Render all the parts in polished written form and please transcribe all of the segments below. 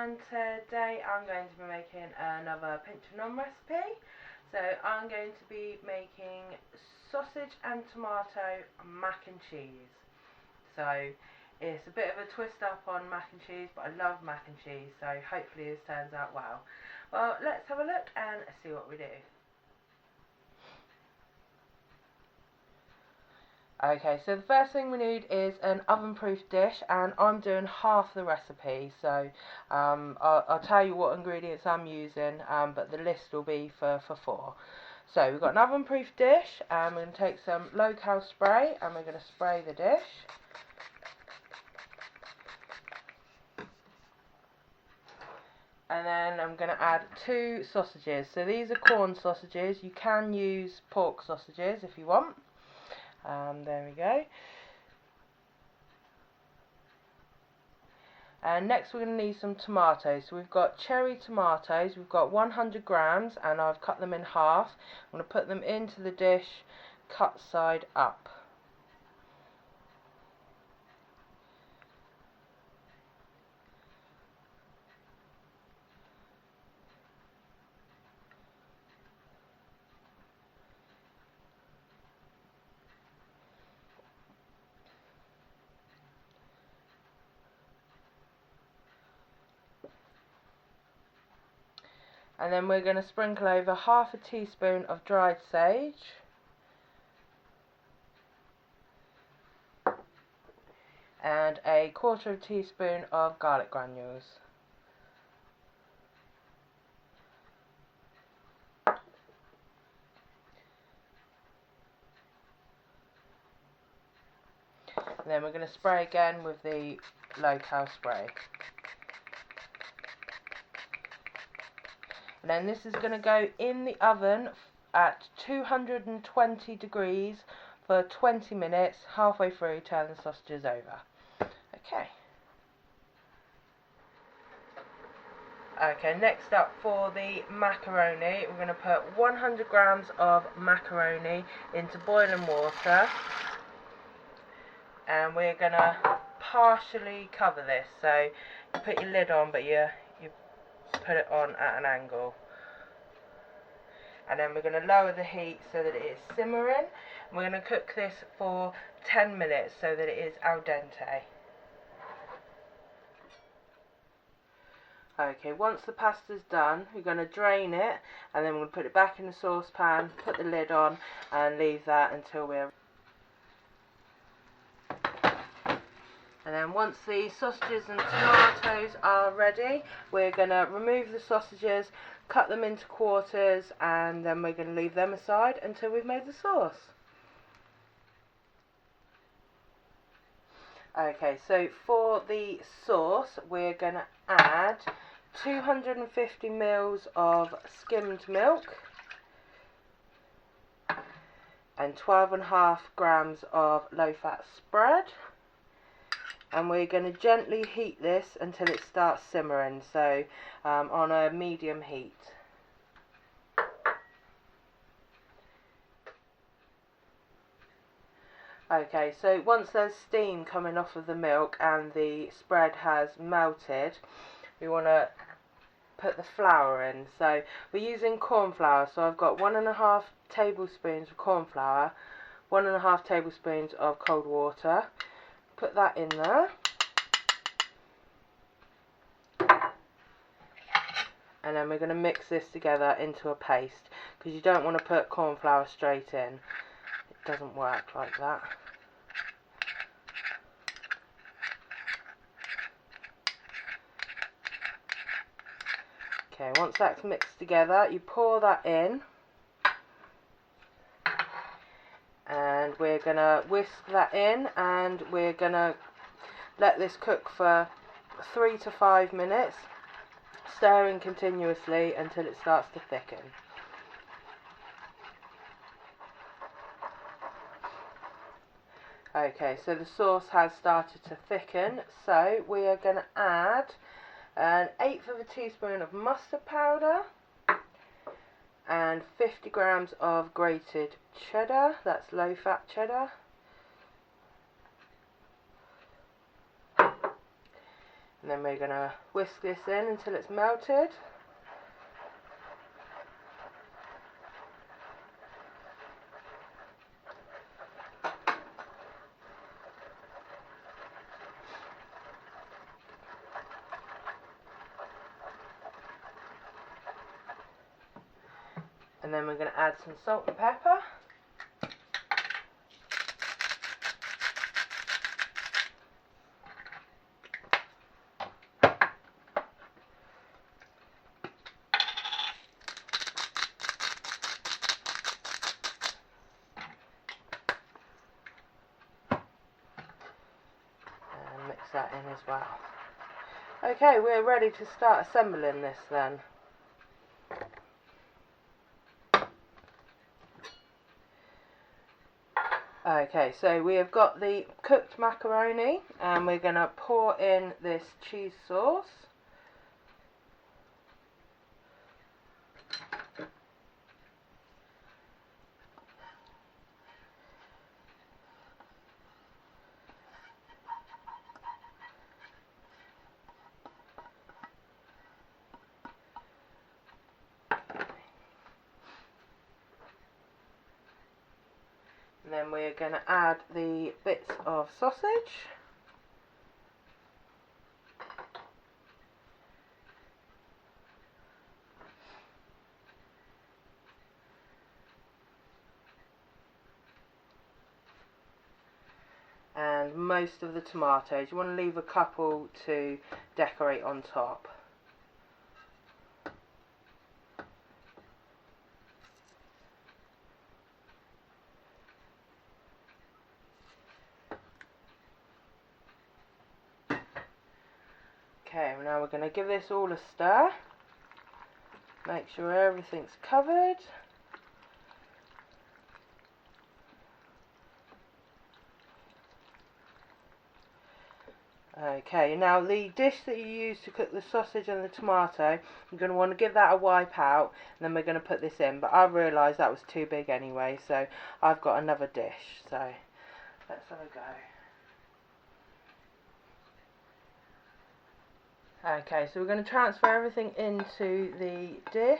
and today I'm going to be making another pinch of none recipe. So I'm going to be making sausage and tomato mac and cheese. So it's a bit of a twist up on mac and cheese, but I love mac and cheese, so hopefully this turns out well. Well, let's have a look and see what we do. Okay, so the first thing we need is an oven-proof dish, and I'm doing half the recipe, so I'll tell you what ingredients I'm using, but the list will be for 4. So we've got an oven-proof dish, and we're going to take some low-cal spray, and we're going to spray the dish. And then I'm going to add 2 sausages. So these are Quorn sausages. You can use pork sausages if you want. There we go. And next we're going to need some tomatoes. So we've got cherry tomatoes. We've got 100 grams, and I've cut them in half. I'm going to put them into the dish, cut side up. And then we're going to sprinkle over half a teaspoon of dried sage, and a quarter of a teaspoon of garlic granules. And then we're going to spray again with the low-cal spray. And then this is going to go in the oven at 220 degrees for 20 minutes. Halfway through, turn the sausages over. Okay, next up for the macaroni, we're going to put 100 grams of macaroni into boiling water. And we're going to partially cover this. So you put your lid on, but you put it on at an angle. And then we're going to lower the heat so that it is simmering. And we're going to cook this for 10 minutes so that it is al dente. Okay, once the pasta's done, we're going to drain it, and then we're going to put it back in the saucepan, put the lid on, and leave that until we're... And then once the sausages and tomatoes are ready, we're going to remove the sausages, cut them into quarters, and then we're going to leave them aside until we've made the sauce. Okay, so for the sauce, we're going to add 250 ml of skimmed milk and 12.5 grams of low-fat spread. And we're going to gently heat this until it starts simmering, so on a medium heat. Okay, so once there's steam coming off of the milk and the spread has melted, we want to put the flour in. So we're using corn flour, so I've got 1.5 tablespoons of corn flour, 1.5 tablespoons of cold water. Put that in there, and then we're going to mix this together into a paste, because you don't want to put corn flour straight in. It doesn't work like that. Okay, once that's mixed together, you pour that in, and we're going to whisk that in, and we're going to let this cook for 3 to 5 minutes, stirring continuously until it starts to thicken. Okay, so the sauce has started to thicken, so we are going to add 1/8 of a teaspoon of mustard powder and 50 grams of grated cheddar. That's low-fat cheddar. And then we're going to whisk this in until it's melted. And then we're going to add some salt and pepper. And mix that in as well. Okay, we're ready to start assembling this then. Okay, so we have got the cooked macaroni and we're going to pour in this cheese sauce. And then we're going to add the bits of sausage. And most of the tomatoes. You want to leave a couple to decorate on top. Okay, now we're going to give this all a stir. Make sure everything's covered. Okay, now the dish that you use to cook the sausage and the tomato, you're going to want to give that a wipe out, and then we're going to put this in. But I realised that was too big anyway, so I've got another dish. So let's have a go. Okay, so we're going to transfer everything into the dish.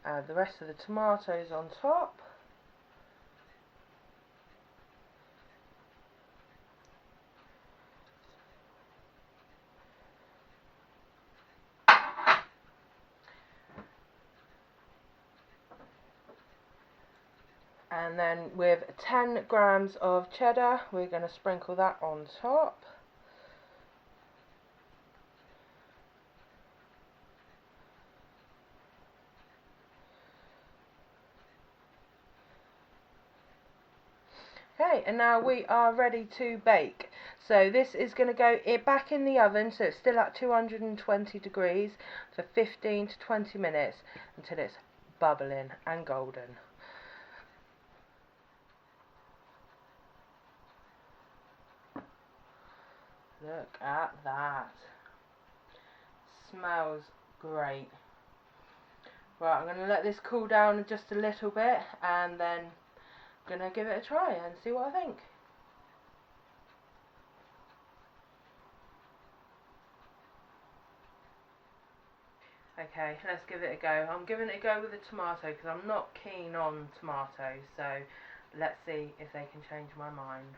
Add the rest of the tomatoes on top. And then with 10 grams of cheddar, we're going to sprinkle that on top. Okay, and now we are ready to bake. So this is going to go back in the oven, so it's still at 220 degrees for 15 to 20 minutes until it's bubbling and golden. Look at that. Smells great. Right, I'm going to let this cool down just a little bit and then I'm going to give it a try and see what I think. Okay, let's give it a go. I'm giving it a go with the tomato because I'm not keen on tomatoes, so let's see if they can change my mind.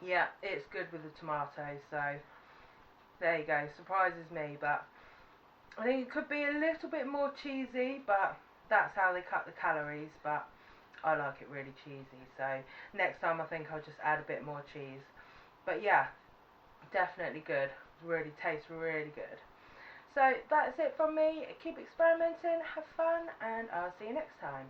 Yeah, it's good with the tomatoes, so there you go. Surprises me, but I think it could be a little bit more cheesy, but that's how they cut the calories, but I like it really cheesy, so next time I think I'll just add a bit more cheese. But yeah, definitely good. Really tastes really good. So that's it from me. Keep experimenting, have fun, and I'll see you next time.